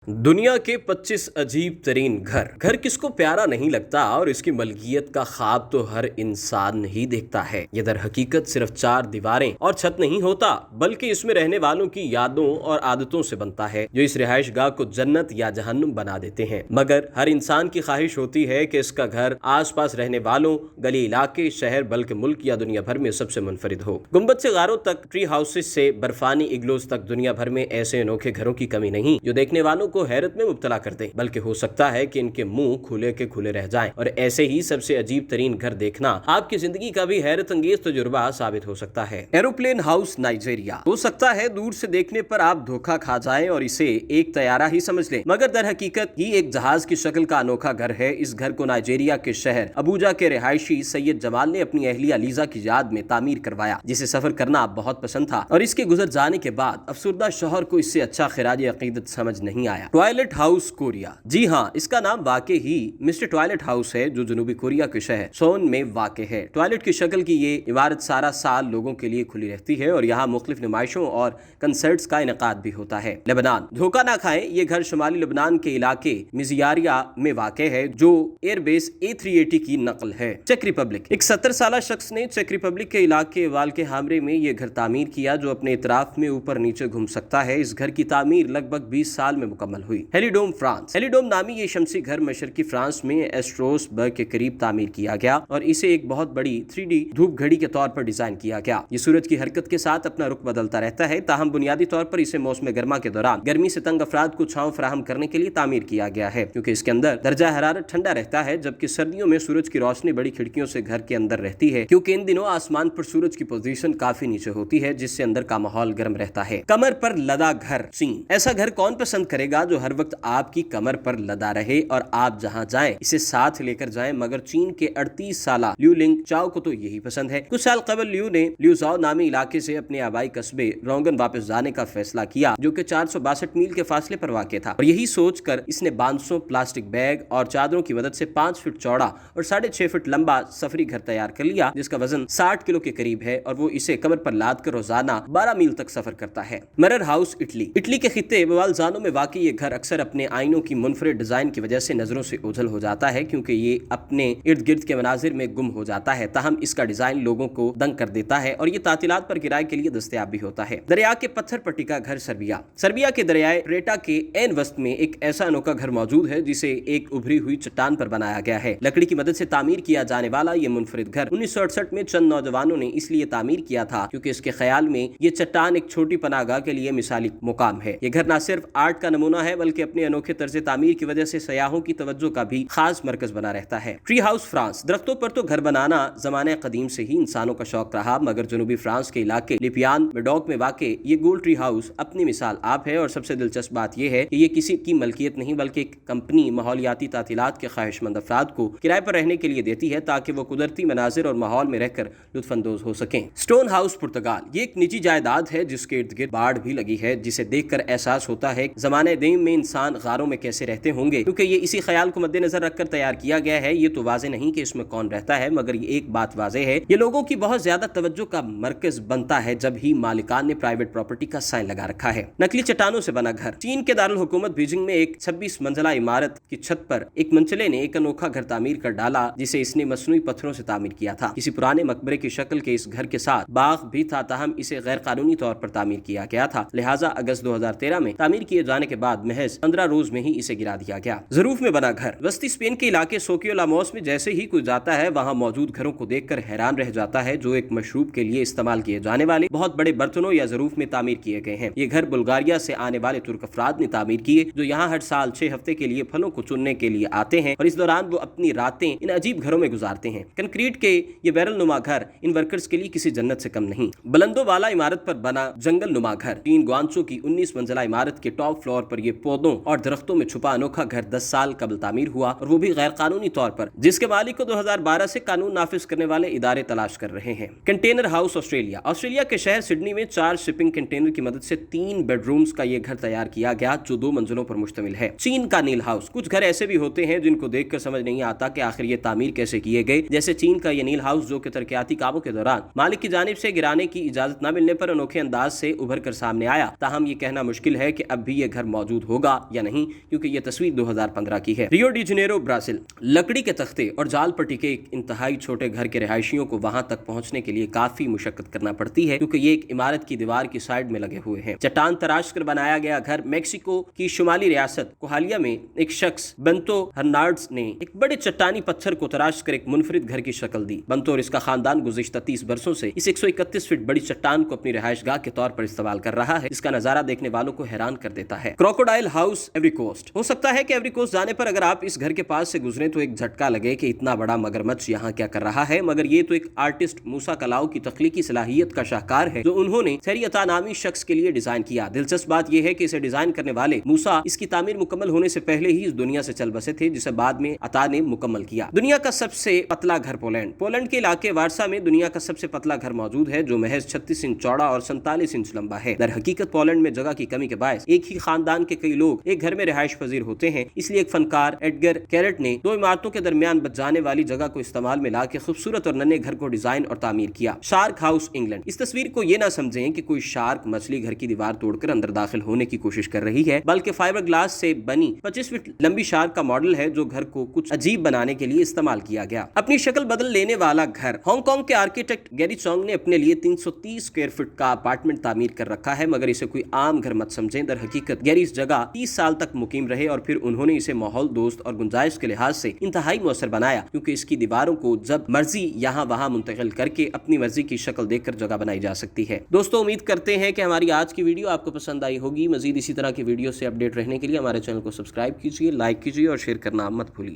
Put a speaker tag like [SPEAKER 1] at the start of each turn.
[SPEAKER 1] دنیا کے 25 عجیب ترین گھر کس کو پیارا نہیں لگتا اور اس کی ملکیت کا خواب تو ہر انسان ہی دیکھتا ہے۔ یہ در حقیقت صرف 4 دیواریں اور چھت نہیں ہوتا بلکہ اس میں رہنے والوں کی یادوں اور عادتوں سے بنتا ہے جو اس رہائش گاہ کو جنت یا جہنم بنا دیتے ہیں۔ مگر ہر انسان کی خواہش ہوتی ہے کہ اس کا گھر آس پاس رہنے والوں، گلی علاقے، شہر بلکہ ملک یا دنیا بھر میں سب سے منفرد ہو۔ گنبد سے غاروں تک، ٹری ہاؤسز سے برفانی اگلوز تک، دنیا بھر میں ایسے انوکھے گھروں کی کمی نہیں جو دیکھنے والوں کو حیرت میں مبتلا کر دیں، بلکہ ہو سکتا ہے کہ ان کے منہ کھلے کے کھلے رہ جائیں۔ اور ایسے ہی سب سے عجیب ترین گھر دیکھنا آپ کی زندگی کا بھی حیرت انگیز تجربہ ثابت ہو سکتا ہے۔ Aeroplane house Nigeria. ہو سکتا ہے دور سے دیکھنے پر آپ دھوکا کھا جائیں اور اسے ایک طیارہ ہی سمجھ لیں، مگر در حقیقت یہ ایک جہاز کی شکل کا انوکھا گھر ہے۔ اس گھر کو نائجیریا کے شہر ابوجا کے رہائشی سید جمال نے اپنی اہلیہ لیزا کی یاد میں تعمیر کروایا، جسے سفر کرنا بہت پسند تھا اور اس کے گزر جانے کے بعد افسردہ شوہر کو اس سے اچھا خراج عقیدت سمجھ نہیں آیا۔ Toilet house Korea. جی ہاں، اس کا نام واقع ہی مسٹر ٹوائلٹ ہاؤس ہے جو جنوبی کوریا کے شہر سون میں واقع ہے۔ ٹوائلٹ کی شکل کی یہ عمارت سارا سال لوگوں کے لیے کھلی رہتی ہے اور یہاں مختلف نمائشوں اور کنسرٹس کا انعقاد بھی ہوتا ہے۔ لبنان۔ دھوکہ نہ کھائیں، یہ گھر شمالی لبنان کے علاقے مزیاریا میں واقع ہے جو ایئر بیس A380 کی نقل ہے۔ Check republic. ایک 70 سالہ شخص نے چیک ریپبلک کے علاقے والکے ہامرے میں یہ گھر تعمیر کیا جو اپنے اطراف میں اوپر نیچے گھوم سکتا ہے۔ اس گھر کی تعمیر لگ بھگ 20 سال میں مکمل ہوئی۔ ہیلیڈوم فرانس۔ ہیلیڈوم نامی یہ شمسی گھر مشرقی فرانس میں ایسٹروس برگ کے قریب تعمیر کیا گیا اور اسے ایک بہت بڑی 3D دھوپ گھڑی کے طور پر ڈیزائن کیا گیا۔ یہ سورج کی حرکت کے ساتھ اپنا رخ بدلتا رہتا ہے، تاہم بنیادی طور پر اسے موسم گرما کے دوران گرمی سے تنگ افراد کو چھاؤں فراہم کرنے کے لیے تعمیر کیا گیا ہے، کیونکہ اس کے اندر درجہ حرارت ٹھنڈا رہتا ہے جبکہ سردیوں میں سورج کی روشنی بڑی کھڑکیوں سے گھر کے اندر رہتی ہے، کیونکہ ان دنوں آسمان پر سورج کی پوزیشن کافی نیچے ہوتی ہے جس سے اندر کا ماحول گرم رہتا ہے۔ کمر پر لدا گھر، چین۔ ایسا گھر کون پسند کرے گا جو ہر وقت آپ کی کمر پر لدا رہے اور آپ جہاں جائیں اسے ساتھ لے کر جائیں، مگر چین کے 38 سالہ لیو لنگ چاؤ کو تو یہی پسند ہے۔ کچھ سال قبل لیو نے لیوزاؤ نامی علاقے سے اپنے آبائی قصبے رونگن واپس جانے کا فیصلہ کیا جو کہ 462 میل کے فاصلے پر واقع تھا، اور یہی سوچ کر اس نے بانسوں، پلاسٹک بیگ اور چادروں کی مدد سے 5 فٹ چوڑا اور 6.5 فٹ لمبا سفری گھر تیار کر لیا جس کا وزن 60 کلو کے قریب ہے اور وہ اسے کمر پر لاد کر روزانہ 12 میل تک سفر کرتا ہے۔ Mirror house Italy. اٹلی کے خطے بوالزانو میں واقع یہ گھر اکثر اپنے آئینوں کی منفرد ڈیزائن کی وجہ سے نظروں سے اوجھل ہو جاتا ہے کیونکہ یہ اپنے ارد گرد کے مناظر میں گم ہو جاتا ہے، تاہم اس کا ڈیزائن لوگوں کو دنگ کر دیتا ہے اور یہ تعطیلات پر کرائے کے لیے دستیاب بھی ہوتا ہے۔ دریا کے پتھر پر ٹکا گھر سربیا۔ سربیا کے دریائے ریٹا کے عین وسط میں ایک ایسا انوکھا گھر موجود ہے جسے ایک ابھری ہوئی چٹان پر بنایا گیا ہے۔ لکڑی کی مدد سے تعمیر کیا جانے والا یہ منفرد گھر 1968 میں چند نوجوانوں نے اس لیے تعمیر کیا تھا کیونکہ اس کے خیال میں یہ چٹان ایک چھوٹی پناہ گاہ کے لیے مثالی مقام ہے۔ یہ گھر نہ صرف آرٹ کا نمونہ ہے بلکہ اپنے انوکھے طرز تعمیر کی وجہ سے سیاحوں کی توجہ کا بھی خاص مرکز بنا رہتا ہے۔ Tree house France. درختوں پر تو گھر بنانا زمانے قدیم سے ہی انسانوں کا شوق رہا، مگر جنوبی فرانس کے علاقے لیپیان میڈوک میں واقع یہ گول ٹری ہاؤس اپنی مثال آپ ہے، اور سب سے دلچسپ بات یہ ہے کہ یہ کسی کی ملکیت نہیں بلکہ ایک کمپنی ماحولیاتی تعطیلات کے خواہش مند افراد کو کرائے پر رہنے کے لیے دیتی ہے تاکہ وہ قدرتی مناظر اور ماحول میں رہ کر لطف اندوز ہو سکیں۔ Stone house Portugal. یہ ایک نجی جائیداد ہے جس کے ارد گرد باڑ بھی لگی ہے، جسے دیکھ کر احساس ہوتا ہے زمانے قدیم میں انسان غاروں میں کیسے رہتے ہوں گے، کیونکہ یہ اسی خیال کو مد نظر رکھ کر تیار کیا گیا ہے۔ یہ تو واضح نہیں کہ اس میں کون رہتا ہے، مگر یہ ایک بات واضح ہے، یہ لوگوں کی بہت زیادہ توجہ کا مرکز بنتا ہے جب ہی مالکان نے پرائیویٹ پراپرٹی کا سائن لگا رکھا ہے۔ نکلی چٹانوں سے بنا گھر۔ چین کے دارالحکومت بیجنگ میں ایک 26 منزلہ عمارت کی چھت پر ایک منچلے نے ایک انوکھا گھر تعمیر کر ڈالا جسے اس نے مصنوعی پتھروں سے تعمیر کیا تھا۔ کسی پرانے مقبرے کی شکل کے اس گھر کے ساتھ باغ بھی تھا، تاہم اسے غیر قانونی طور پر تعمیر کیا گیا تھا، لہٰذا اگست 2013 میں تعمیر کیے جانے کے بعد محض 15 روز میں ہی اسے گرا دیا گیا۔ ظروف میں بنا گھر۔ وسطی اسپین کے علاقے سوکیو لاموس میں جیسے ہی کوئی جاتا ہے وہاں موجود گھروں کو دیکھ کر حیران رہ جاتا ہے جو ایک مشروب کے لیے استعمال کیے جانے والے بہت بڑے برتنوں یا ظروف میں تعمیر کیے گئے ہیں۔ یہ گھر بلغاریہ سے آنے والے ترک افراد نے تعمیر کیے جو یہاں ہر سال 6 ہفتے کے لیے پھلوں کو چننے کے لیے آتے ہیں اور اس دوران وہ اپنی راتیں ان عجیب گھروں میں گزارتے ہیں۔ کنکریٹ کے یہ بیرل نما گھر ان ورکرز کے لیے کسی جنت سے کم نہیں۔ بلندوں والا عمارت پر بنا جنگل نما گھر۔ چین گوانچو کی 19 منزلہ عمارت کے ٹاپ فلور پر یہ پودوں اور درختوں میں چھپا انوکھا گھر 10 سال قبل تعمیر ہوا اور وہ بھی غیر قانونی طور پر، جس کے مالک کو 2012 سے قانون نافذ کرنے والے ادارے تلاش کر رہے ہیں۔ Container house Australia. آسٹریلیا کے شہر سڈنی میں 4 شپنگ کنٹینر کی مدد سے 3 بیڈ رومز کا یہ گھر تیار کیا گیا جو 2 منزلوں پر مشتمل ہے۔ چین کا نیل ہاؤس۔ کچھ گھر ایسے بھی ہوتے ہیں جن کو دیکھ کر سمجھ نہیں آتا کہ آخر یہ تعمیر کیسے کیے گئے، جیسے چین کا یہ نیل ہاؤس جو کہ ترقیاتی کاموں کے دوران مالک کی جانب سے گرانے کی اجازت نہ ملنے پر انوکھے انداز سے ابھر کر سامنے آیا، تاہم یہ کہنا مشکل ہے کہ اب بھی یہ گھر موجود موجود ہوگا یا نہیں، کیونکہ یہ تصویر 2015 کی ہے۔ Rio de Janeiro, Brazil. لکڑی کے تختے اور جال پر ٹکے ایک انتہائی چھوٹے گھر کے رہائشیوں کو وہاں تک پہنچنے کے لیے کافی مشقت کرنا پڑتی ہے، کیونکہ یہ ایک عمارت کی دیوار کی سائڈ میں لگے ہوئے ہیں۔ چٹان تراش کر بنایا گیا گھر میکسیکو کی شمالی ریاست کوہالیا میں ایک شخص بنتو ہرنانڈز نے ایک بڑے چٹانی پتھر کو تراش کر ایک منفرد گھر کی شکل دی۔ بنتو اور اس کا خاندان گزشتہ 30 برسوں سے اس 131 فٹ بڑی چٹان کو اپنی رہائش گاہ کے طور پر استعمال کر رہا ہے، جس کا نظارہ دیکھنے والوں کو حیران کر دیتا ہے۔ Crocodile house, every coast. ہو سکتا ہے کہ ایوری کوسٹ جانے پر اگر آپ اس گھر کے پاس سے گزریں تو ایک جھٹکا لگے کہ اتنا بڑا مگرمچھ یہاں کیا کر رہا ہے، مگر یہ تو ایک آرٹسٹ موسیٰ کلاؤ کی تخلیقی صلاحیت کا شاہکار ہے جو انہوں نے سیری عطا نامی شخص کے لیے ڈیزائن کیا۔ دلچسپ بات یہ ہے کہ اسے ڈیزائن کرنے والے موسیٰ اس کی تعمیر مکمل ہونے سے پہلے ہی اس دنیا سے چل بسے تھے، جسے بعد میں عطا نے مکمل کیا۔ دنیا کا سب سے پتلا گھر، پولینڈ۔ پولینڈ کے علاقے وارسا میں دنیا کا سب سے پتلا گھر موجود ہے جو محض 36 انچ چوڑا اور 47 انچ لمبا ہے۔ در حقیقت پولینڈ میں جگہ کی کمی کے باعث ایک ہی خاندان کے کئی لوگ ایک گھر میں رہائش پذیر ہوتے ہیں، اس لیے ایک فنکار ایڈگر کیرٹ نے دو عمارتوں کے درمیان بچ جانے والی جگہ کو استعمال میں لا کے خوبصورت اور ننھے گھر کو ڈیزائن اور تعمیر کیا۔ Shark house, England. اس تصویر کو یہ نہ سمجھیں کہ کوئی شارک مچھلی گھر کی دیوار توڑ کر اندر داخل ہونے کی کوشش کر رہی ہے، بلکہ فائبر گلاس سے بنی 25 فٹ لمبی شارک کا ماڈل ہے جو گھر کو کچھ عجیب بنانے کے لیے استعمال کیا گیا۔ اپنی شکل بدل لینے والا گھر۔ ہانگ کانگ کے آرکیٹیکٹ گیری چونگ نے اپنے لیے 330 اسکوائر فٹ کا اپارٹمنٹ تعمیر کر رکھا ہے، مگر اسے کوئی عام گھر مت سمجھیں۔ در حقیقت گیری اس جگہ 30 سال تک مقیم رہے اور پھر انہوں نے اسے ماحول دوست اور گنجائش کے لحاظ سے انتہائی مؤثر بنایا، کیونکہ اس کی دیواروں کو جب مرضی یہاں وہاں منتقل کر کے اپنی مرضی کی شکل دیکھ کر جگہ بنائی جا سکتی ہے۔ دوستو، امید کرتے ہیں کہ ہماری آج کی ویڈیو آپ کو پسند آئی ہوگی۔ مزید اسی طرح کی ویڈیو سے اپڈیٹ رہنے کے لیے ہمارے چینل کو سبسکرائب کیجیے، لائک کیجیے اور شیئر کرنا مت بھولیے۔